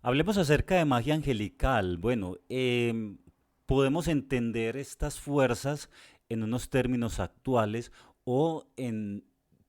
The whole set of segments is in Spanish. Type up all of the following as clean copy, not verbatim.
Hablemos acerca de magia angelical. Bueno, podemos entender estas fuerzas en unos términos actuales o en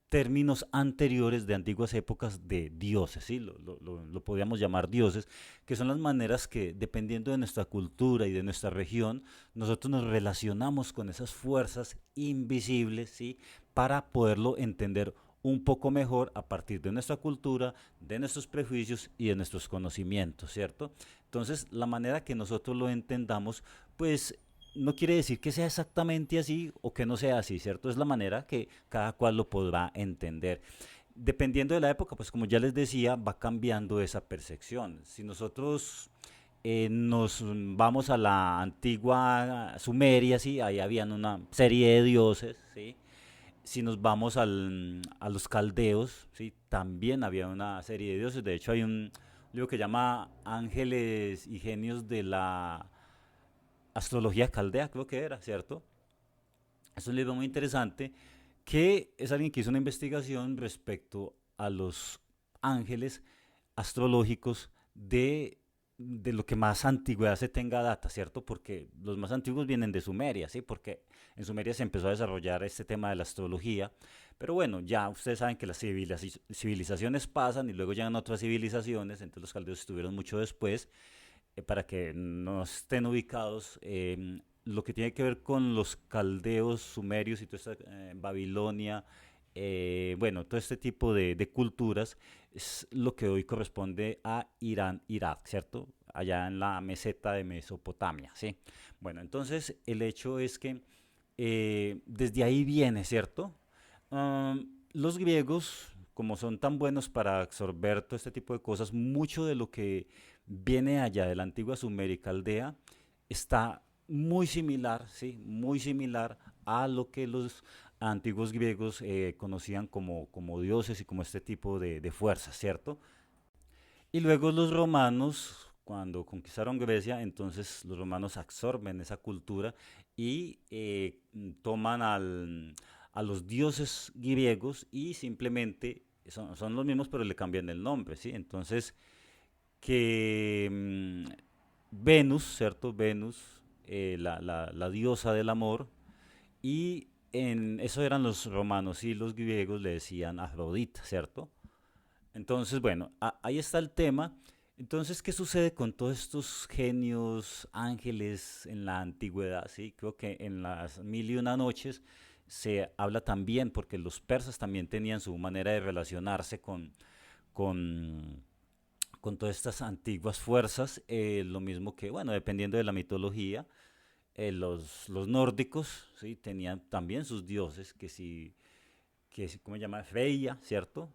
términos anteriores de antiguas épocas de dioses, ¿sí? Lo podríamos llamar dioses, que son las maneras que, dependiendo de nuestra cultura y de nuestra región, nosotros nos relacionamos con esas fuerzas invisibles, ¿sí? Para poderlo entender un poco mejor a partir de nuestra cultura, de nuestros prejuicios y de nuestros conocimientos, ¿cierto? Entonces, la manera que nosotros lo entendamos, pues no quiere decir que sea exactamente así o que no sea así, ¿cierto? Es la manera que cada cual lo podrá entender. Dependiendo de la época, pues como ya les decía, va cambiando esa percepción. Si nosotros nos vamos a la antigua Sumeria, sí, ahí habían una serie de dioses, sí. Si nos vamos a los caldeos, ¿sí? También había una serie de dioses. De hecho, hay un libro que llama Ángeles y Genios de la Astrología Caldea, creo que era, ¿cierto? Es un libro muy interesante que es alguien que hizo una investigación respecto a los ángeles astrológicos de lo que más antigüedad se tenga data, ¿cierto? Porque los más antiguos vienen de Sumeria, ¿sí? Porque en Sumeria se empezó a desarrollar este tema de la astrología. Pero bueno, ya ustedes saben que las civilizaciones pasan y luego llegan otras civilizaciones, entonces los caldeos estuvieron mucho después, para que no estén ubicados, lo que tiene que ver con los caldeos, sumerios y toda esta Babilonia, bueno, todo este tipo de culturas es lo que hoy corresponde a Irán, Irak, ¿cierto? Allá en la meseta de Mesopotamia, ¿sí? Bueno, entonces el hecho es que desde ahí viene, ¿cierto? Los griegos, como son tan buenos para absorber todo este tipo de cosas, mucho de lo que viene allá de la antigua Sumeria y Caldea está muy similar, ¿sí? Muy similar a lo que los antiguos griegos conocían como dioses y como este tipo de fuerzas, ¿cierto? Y luego los romanos, cuando conquistaron Grecia, entonces los romanos absorben esa cultura y toman a los dioses griegos y simplemente son los mismos, pero le cambian el nombre, ¿sí? Entonces, que Venus, ¿cierto? Venus, la diosa del amor, y en eso eran los romanos y los griegos le decían Afrodita, ¿cierto? Entonces, bueno, ahí está el tema. Entonces, ¿qué sucede con todos estos genios, ángeles en la antigüedad? ¿Sí? Creo que en las mil y una noches se habla también, porque los persas también tenían su manera de relacionarse con, con todas estas antiguas fuerzas, lo mismo que, bueno, dependiendo de la mitología, los nórdicos, ¿sí? Tenían también sus dioses, ¿cómo se llama? Freya, ¿cierto?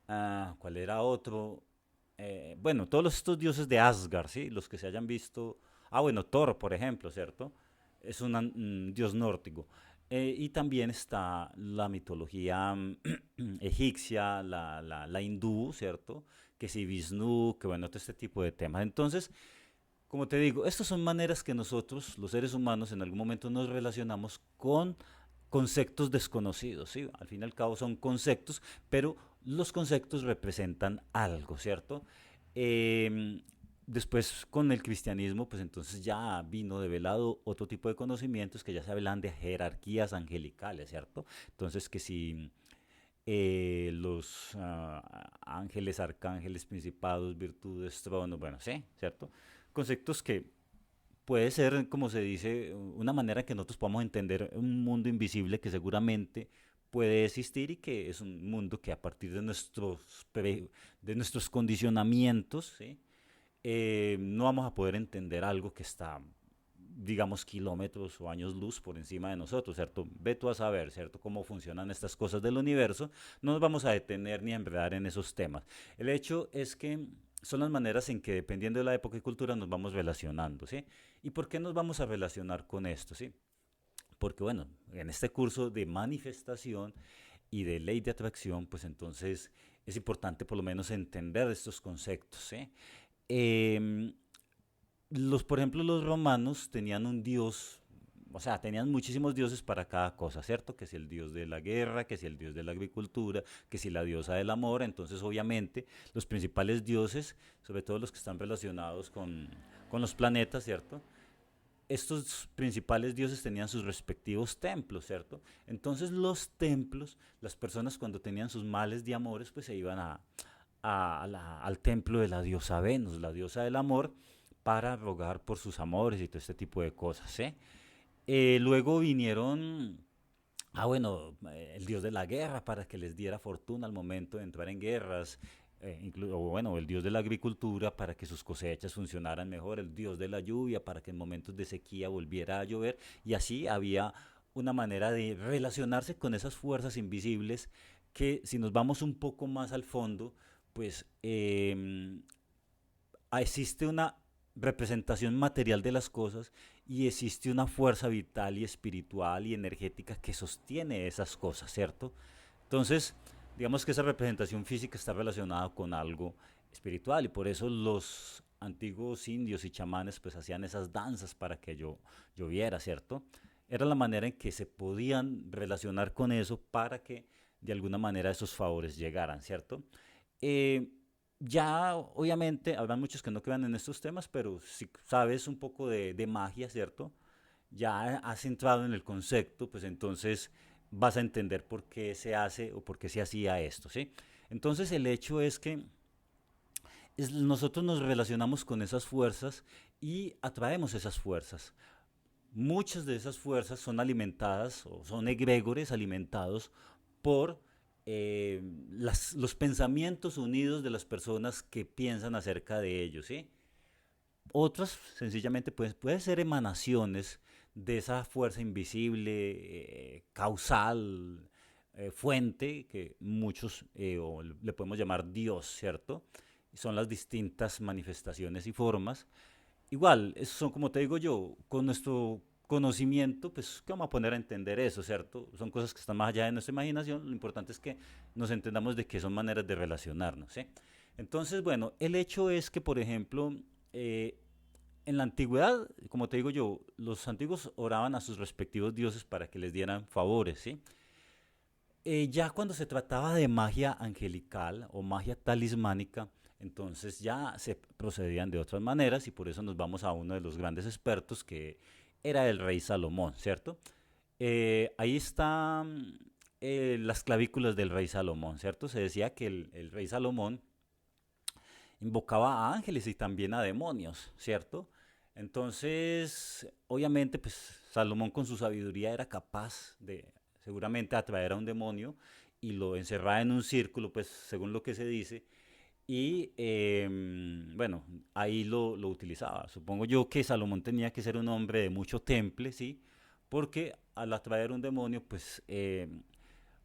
¿Cuál era otro? Bueno, todos estos dioses de Asgard, ¿sí? Los que se hayan visto. Bueno, Thor, por ejemplo, ¿cierto? Es un dios nórdico. Y también está la mitología egipcia, la hindú, ¿cierto? Que si Vishnu, que bueno, todo este tipo de temas. Entonces, como te digo, estas son maneras que nosotros, los seres humanos, en algún momento nos relacionamos con conceptos desconocidos, ¿sí? Al fin y al cabo son conceptos, pero los conceptos representan algo, ¿cierto? Eh, Después con el cristianismo, pues entonces ya vino develado otro tipo de conocimientos que ya se hablan de jerarquías angelicales, ¿cierto? Entonces que si los ángeles, arcángeles, principados, virtudes, tronos, bueno, sí, ¿cierto? Conceptos que puede ser, como se dice, una manera que nosotros podamos entender un mundo invisible que seguramente puede existir y que es un mundo que a partir de de nuestros condicionamientos, ¿sí? No vamos a poder entender algo que está, digamos, kilómetros o años luz por encima de nosotros, ¿cierto? Ve tú a saber, ¿cierto?, cómo funcionan estas cosas del universo. No nos vamos a detener ni a enredar en esos temas. El hecho es que son las maneras en que, dependiendo de la época y cultura, nos vamos relacionando, ¿sí? ¿Y por qué nos vamos a relacionar con esto, sí? Porque, bueno, en este curso de manifestación y de ley de atracción, pues entonces es importante por lo menos entender estos conceptos, ¿sí? Por ejemplo, los romanos tenían un dios, o sea, tenían muchísimos dioses para cada cosa, ¿cierto? Que si el dios de la guerra, que si el dios de la agricultura, que si la diosa del amor. Entonces, obviamente, los principales dioses, sobre todo los que están relacionados con los planetas, ¿cierto? Estos principales dioses tenían sus respectivos templos, ¿cierto? Entonces los templos, las personas cuando tenían sus males de amores, pues se iban al templo de la diosa Venus, la diosa del amor, para rogar por sus amores y todo este tipo de cosas, ¿eh? Luego vinieron, el dios de la guerra para que les diera fortuna al momento de entrar en guerras, o bueno, el dios de la agricultura para que sus cosechas funcionaran mejor, el dios de la lluvia para que en momentos de sequía volviera a llover, y así había una manera de relacionarse con esas fuerzas invisibles que si nos vamos un poco más al fondo, pues existe una representación material de las cosas y existe una fuerza vital y espiritual y energética que sostiene esas cosas, ¿cierto? Entonces, digamos que esa representación física está relacionada con algo espiritual y por eso los antiguos indios y chamanes pues hacían esas danzas para que lloviera, ¿cierto? Era la manera en que se podían relacionar con eso para que de alguna manera esos favores llegaran, ¿cierto? Eh, ya, obviamente, habrá muchos que no crean en estos temas, pero si sabes un poco de magia, ¿cierto? Ya has entrado en el concepto, pues entonces vas a entender por qué se hace o por qué se hacía esto, ¿sí? Entonces el hecho es que nosotros nos relacionamos con esas fuerzas y atraemos esas fuerzas. Muchas de esas fuerzas son alimentadas o son egregores alimentados por los pensamientos unidos de las personas que piensan acerca de ellos, ¿sí? Otras sencillamente puede ser emanaciones de esa fuerza invisible, causal, fuente, que muchos o le podemos llamar Dios, ¿cierto? Son las distintas manifestaciones y formas. Igual, son como te digo yo, con nuestro conocimiento, pues, ¿qué vamos a poner a entender eso, cierto? Son cosas que están más allá de nuestra imaginación. Lo importante es que nos entendamos de que son maneras de relacionarnos, ¿sí? Entonces, bueno, el hecho es que, por ejemplo, eh, en la antigüedad, como te digo yo, los antiguos oraban a sus respectivos dioses para que les dieran favores, ¿sí? Ya cuando se trataba de magia angelical o magia talismánica, entonces ya se procedían de otras maneras y por eso nos vamos a uno de los grandes expertos que era el rey Salomón, ¿cierto? Ahí están las clavículas del rey Salomón, ¿cierto? Se decía que el rey Salomón invocaba a ángeles y también a demonios, ¿cierto? Entonces, obviamente, pues Salomón con su sabiduría era capaz de seguramente atraer a un demonio y lo encerraba en un círculo, pues según lo que se dice, y bueno, ahí lo utilizaba. Supongo yo que Salomón tenía que ser un hombre de mucho temple, ¿sí? Porque al atraer un demonio, pues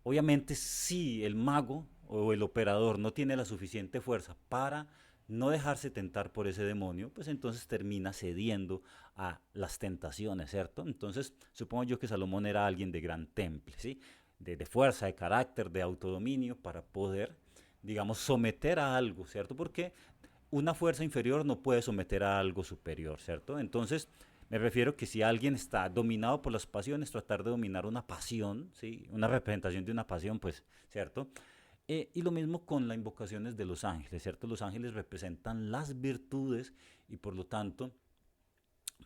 obviamente si el mago o el operador no tiene la suficiente fuerza para no dejarse tentar por ese demonio, pues entonces termina cediendo a las tentaciones, ¿cierto? Entonces supongo yo que Salomón era alguien de gran temple, ¿sí? De fuerza, de carácter, de autodominio para poder, digamos, someter a algo, ¿cierto? Porque una fuerza inferior no puede someter a algo superior, ¿cierto? Entonces, me refiero que si alguien está dominado por las pasiones, tratar de dominar una pasión, ¿sí? Una representación de una pasión, pues, ¿cierto? Y lo mismo con las invocaciones de los ángeles, ¿cierto? Los ángeles representan las virtudes y por lo tanto,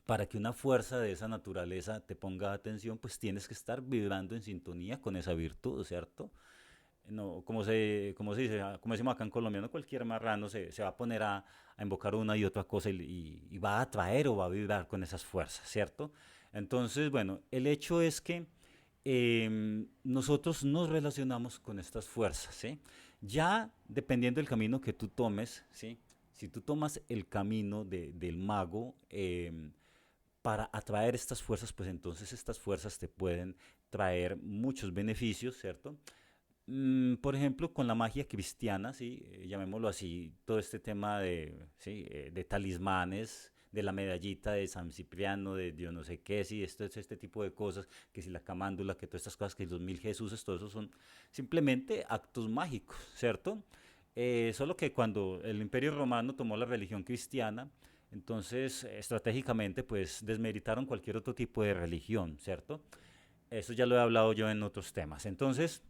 para que una fuerza de esa naturaleza te ponga atención, pues tienes que estar vibrando en sintonía con esa virtud, ¿cierto? No, como se dice, como decimos acá en Colombia, no cualquier marrano se va a poner a invocar una y otra cosa y va a atraer o va a vibrar con esas fuerzas, ¿cierto? Entonces, bueno, el hecho es que nosotros nos relacionamos con estas fuerzas, ¿sí? Ya dependiendo del camino que tú tomes, ¿sí? Si tú tomas el camino del mago para atraer estas fuerzas, pues entonces estas fuerzas te pueden traer muchos beneficios, ¿cierto? Por ejemplo, con la magia cristiana, ¿sí? Llamémoslo así, todo este tema de, ¿sí? De talismanes, de la medallita de San Cipriano, de Dios no sé qué, sí, esto es este tipo de cosas, que si la camándula, que todas estas cosas, que los mil Jesuses, todo eso son simplemente actos mágicos, ¿cierto? Solo que cuando el Imperio Romano tomó la religión cristiana, Entonces, estratégicamente, pues desmeritaron cualquier otro tipo de religión, ¿cierto? Eso ya lo he hablado yo en otros temas. Entonces,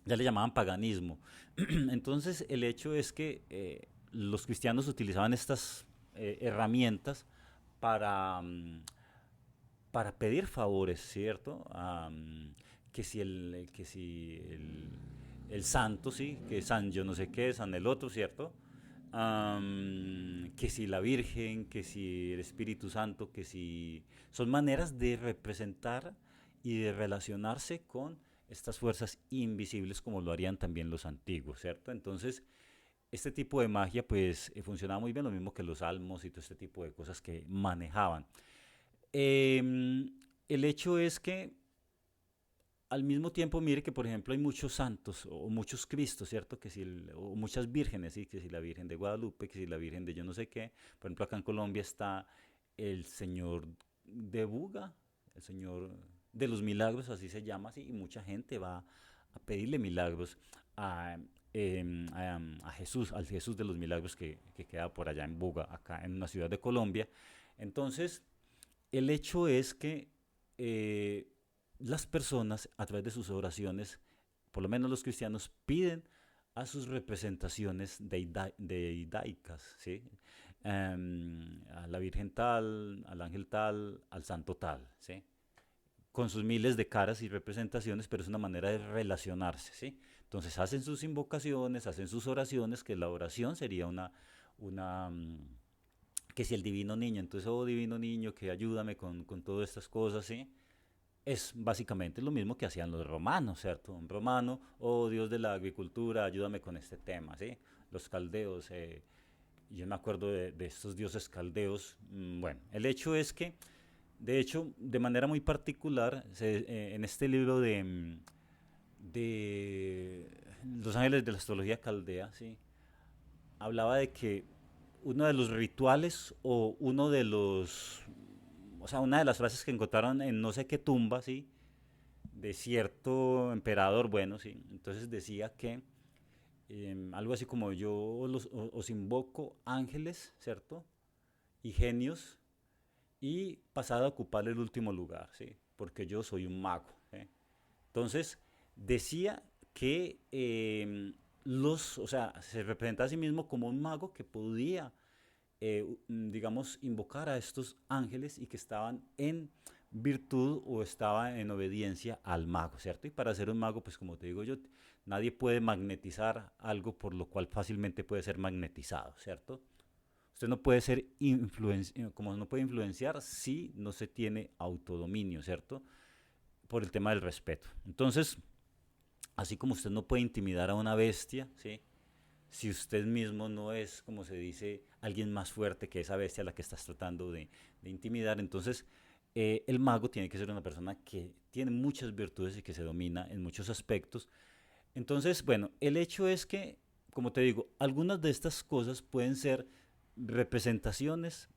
ya le llamaban paganismo. Entonces, el hecho es que los cristianos utilizaban estas herramientas para, para pedir favores, ¿cierto? Que si el santo, sí, que San yo no sé qué, San el otro, ¿cierto? Que si la Virgen, que si el Espíritu Santo, que si... Son maneras de representar y de relacionarse con estas fuerzas invisibles como lo harían también los antiguos, ¿cierto? Entonces, este tipo de magia pues funcionaba muy bien, lo mismo que los salmos y todo este tipo de cosas que manejaban. Eh, el hecho es que al mismo tiempo, mire que, por ejemplo, hay muchos santos o muchos cristos, ¿cierto? O muchas vírgenes, ¿sí? Que si la Virgen de Guadalupe, que si la Virgen de yo no sé qué. Por ejemplo, acá en Colombia está el Señor de Buga, el Señor de los Milagros, así se llama, así, y mucha gente va a pedirle milagros a, a Jesús, al Jesús de los Milagros que queda por allá en Buga, acá en una ciudad de Colombia. Entonces, el hecho es que las personas a través de sus oraciones, por lo menos los cristianos, piden a sus representaciones deidaicas, ¿sí? A la Virgen tal, al ángel tal, al santo tal, ¿sí? Con sus miles de caras y representaciones, pero es una manera de relacionarse, ¿sí? Entonces hacen sus invocaciones, hacen sus oraciones, que la oración sería una que si el divino niño, entonces, oh divino niño, que ayúdame con todas estas cosas, ¿sí? Es básicamente lo mismo que hacían los romanos, ¿cierto? Un romano, oh Dios de la agricultura, ayúdame con este tema, ¿sí? Los caldeos, yo me acuerdo de estos dioses caldeos. Bueno, el hecho es que, de hecho, de manera muy particular, en este libro de Los Ángeles de la Astrología Caldea, ¿sí? Hablaba de que uno de los rituales o uno de los, o sea, una de las frases que encontraron en no sé qué tumba, ¿sí? De cierto emperador, bueno, sí. Entonces decía que algo así como os invoco ángeles, ¿cierto? Y genios y pasad a ocupar el último lugar, ¿sí? Porque yo soy un mago, ¿sí? Entonces decía que o sea, se representa a sí mismo como un mago que podía digamos, invocar a estos ángeles y que estaban en virtud o estaban en obediencia al mago, ¿cierto? Y para ser un mago, pues como te digo yo, nadie puede magnetizar algo por lo cual fácilmente puede ser magnetizado, ¿cierto? Usted no puede ser como no puede influenciar si no se tiene autodominio, ¿cierto? Por el tema del respeto. Entonces, así como usted no puede intimidar a una bestia, ¿sí? Si usted mismo no es, como se dice, alguien más fuerte que esa bestia a la que estás tratando de intimidar, entonces el mago tiene que ser una persona que tiene muchas virtudes y que se domina en muchos aspectos. Entonces, bueno, el hecho es que, como te digo, algunas de estas cosas pueden ser representaciones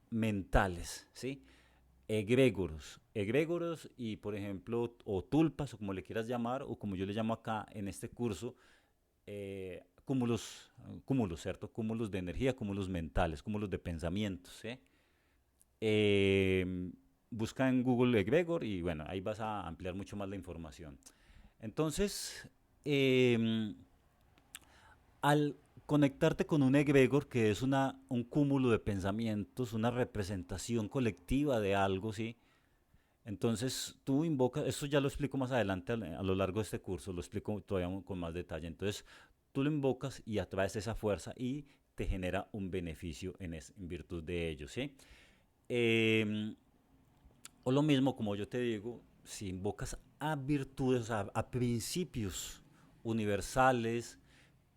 mentales, ¿sí? Egregoros y, por ejemplo, o tulpas, o como le quieras llamar, o como yo le llamo acá en este curso, cúmulos, ¿cierto? Cúmulos de energía, cúmulos mentales, cúmulos de pensamientos, ¿sí? Eh, Busca en Google Egregor y bueno, ahí vas a ampliar mucho más la información. Entonces, al conectarte con un egregor, que es un cúmulo de pensamientos, una representación colectiva de algo, ¿sí? Entonces tú invocas, eso ya lo explico más adelante a lo largo de este curso, lo explico todavía con más detalle. Entonces tú lo invocas y atraes esa fuerza y te genera un beneficio en virtud de ello, ¿sí? Eh, o lo mismo, como yo te digo, si invocas a virtudes, a principios universales,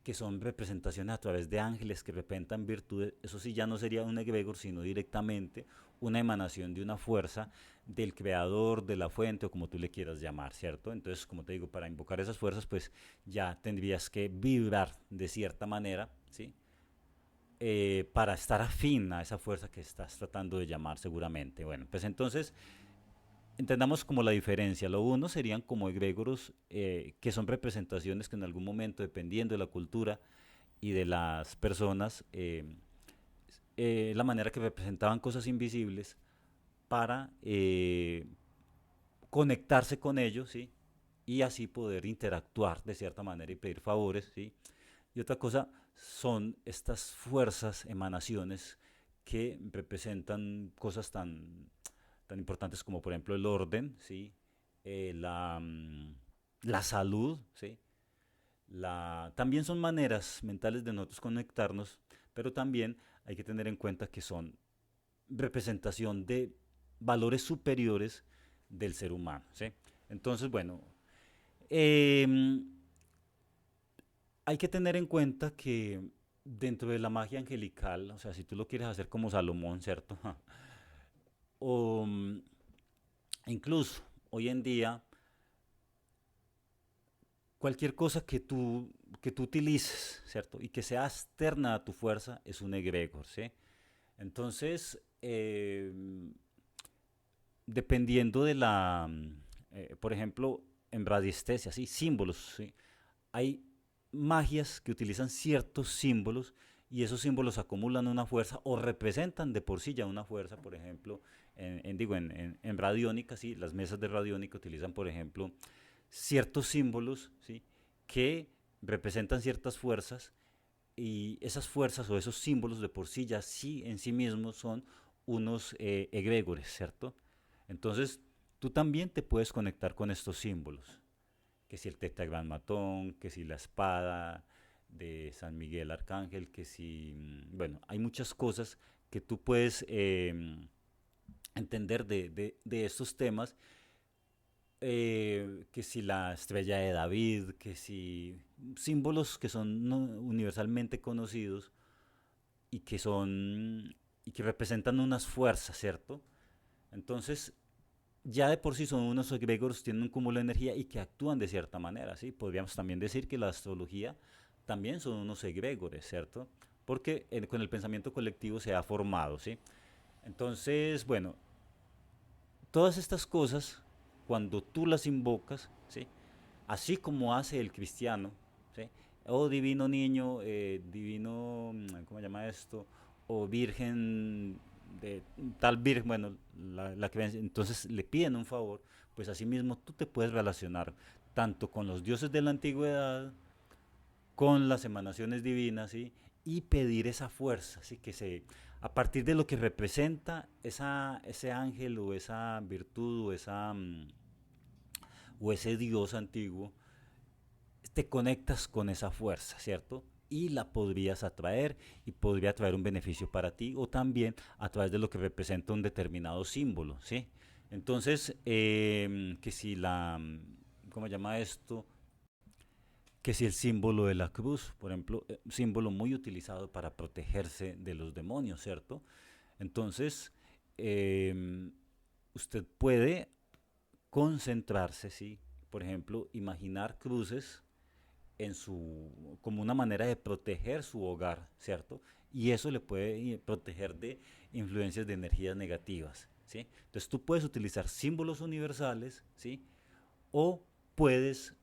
que son representaciones a través de ángeles que representan virtudes, eso sí ya no sería un egregor, sino directamente una emanación de una fuerza del creador, de la fuente o como tú le quieras llamar, ¿cierto? Entonces, como te digo, para invocar esas fuerzas, pues ya tendrías que vibrar de cierta manera, ¿sí? Para estar afín a esa fuerza que estás tratando de llamar seguramente. Bueno, pues entonces entendamos como la diferencia. Lo uno serían como egregoros, que son representaciones que en algún momento, dependiendo de la cultura y de las personas, la manera que representaban cosas invisibles para conectarse con ellos, ¿sí? Y así poder interactuar de cierta manera y pedir favores, ¿sí? Y otra cosa son estas fuerzas, emanaciones que representan cosas tan importantes como por ejemplo el orden, ¿sí? La salud, ¿sí? También son maneras mentales de nosotros conectarnos, pero también hay que tener en cuenta que son representación de valores superiores del ser humano, ¿sí? Entonces, bueno, eh, hay que tener en cuenta que dentro de la magia angelical, o sea, si tú lo quieres hacer como Salomón, ¿cierto? o incluso hoy en día, cualquier cosa que tú utilices, ¿cierto? Y que sea externa a tu fuerza es un egregor, ¿sí? Entonces, dependiendo de por ejemplo, en radiestesia, ¿sí? Símbolos, ¿sí? Hay magias que utilizan ciertos símbolos y esos símbolos acumulan una fuerza o representan de por sí ya una fuerza, por ejemplo, en radiónica, ¿sí? Las mesas de radiónica utilizan, por ejemplo, ciertos símbolos, ¿sí? Que representan ciertas fuerzas y esas fuerzas o esos símbolos de por sí ya sí en sí mismos son unos egregores, ¿cierto? Entonces, tú también te puedes conectar con estos símbolos, que si el tetragrammatón, que si la espada de San Miguel Arcángel, que si, bueno, hay muchas cosas que tú puedes entender de estos temas, que si la estrella de David, que si símbolos que son universalmente conocidos y que son y que representan unas fuerzas, ¿cierto? Entonces, ya de por sí son unos egregores, tienen un cúmulo de energía y que actúan de cierta manera, ¿sí? Podríamos también decir que la astrología también son unos egregores, ¿cierto? Porque con el pensamiento colectivo se ha formado, ¿sí? Entonces, bueno, todas estas cosas, cuando tú las invocas, ¿sí? Así como hace el cristiano, ¿sí? Oh divino niño, divino, ¿cómo se llama esto? O virgen de tal virgen, bueno, la creencia, entonces le piden un favor, pues así mismo tú te puedes relacionar tanto con los dioses de la antigüedad, con las emanaciones divinas, ¿sí? Y pedir esa fuerza, ¿sí? A partir de lo que representa ese ángel o esa virtud o ese dios antiguo, te conectas con esa fuerza, ¿cierto? Y la podrías atraer y podría traer un beneficio para ti o también a través de lo que representa un determinado símbolo, ¿sí? Entonces, que si ¿cómo se llama esto? Que si el símbolo de la cruz, por ejemplo, un símbolo muy utilizado para protegerse de los demonios, ¿cierto? Entonces, eh, usted puede concentrarse, ¿sí? Por ejemplo, imaginar cruces como una manera de proteger su hogar, ¿cierto? Y eso le puede proteger de influencias de energías negativas, ¿sí? Entonces tú puedes utilizar símbolos universales, ¿sí? O puedes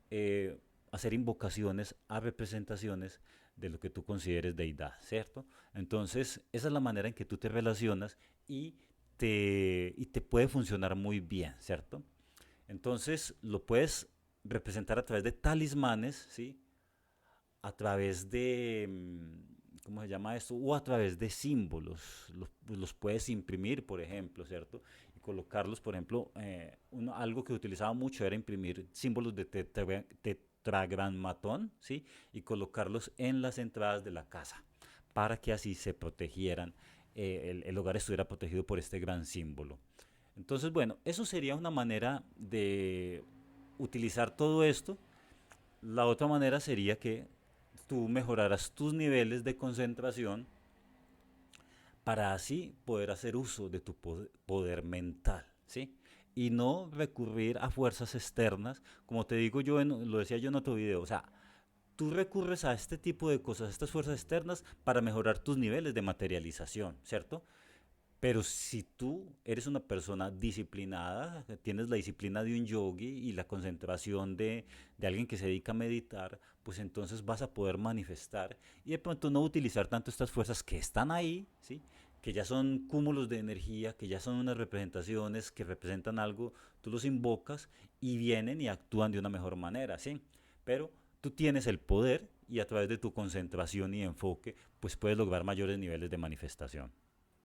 hacer invocaciones a representaciones de lo que tú consideres deidad, ¿cierto? Entonces, esa es la manera en que tú te relacionas y te puede funcionar muy bien, ¿cierto? Entonces, lo puedes representar a través de talismanes, ¿sí? A través de, ¿cómo se llama esto? O a través de símbolos. Los puedes imprimir, por ejemplo, ¿cierto? Y colocarlos, por ejemplo, algo que utilizaba mucho era imprimir símbolos de tetragramatón, ¿sí? Y colocarlos en las entradas de la casa para que así se protegieran, el hogar estuviera protegido por este gran símbolo. Entonces, bueno, eso sería una manera de utilizar todo esto. La otra manera sería que tú mejoraras tus niveles de concentración para así poder hacer uso de tu poder mental, ¿sí? Y no recurrir a fuerzas externas, como te digo yo, lo decía yo en otro video, o sea, tú recurres a este tipo de cosas, a estas fuerzas externas, para mejorar tus niveles de materialización, ¿cierto? Pero si tú eres una persona disciplinada, tienes la disciplina de un yogi y la concentración de alguien que se dedica a meditar, pues entonces vas a poder manifestar y de pronto no utilizar tanto estas fuerzas que están ahí, ¿sí? Que ya son cúmulos de energía, que ya son unas representaciones que representan algo, tú los invocas y vienen y actúan de una mejor manera, ¿sí? Pero tú tienes el poder y a través de tu concentración y enfoque, pues puedes lograr mayores niveles de manifestación.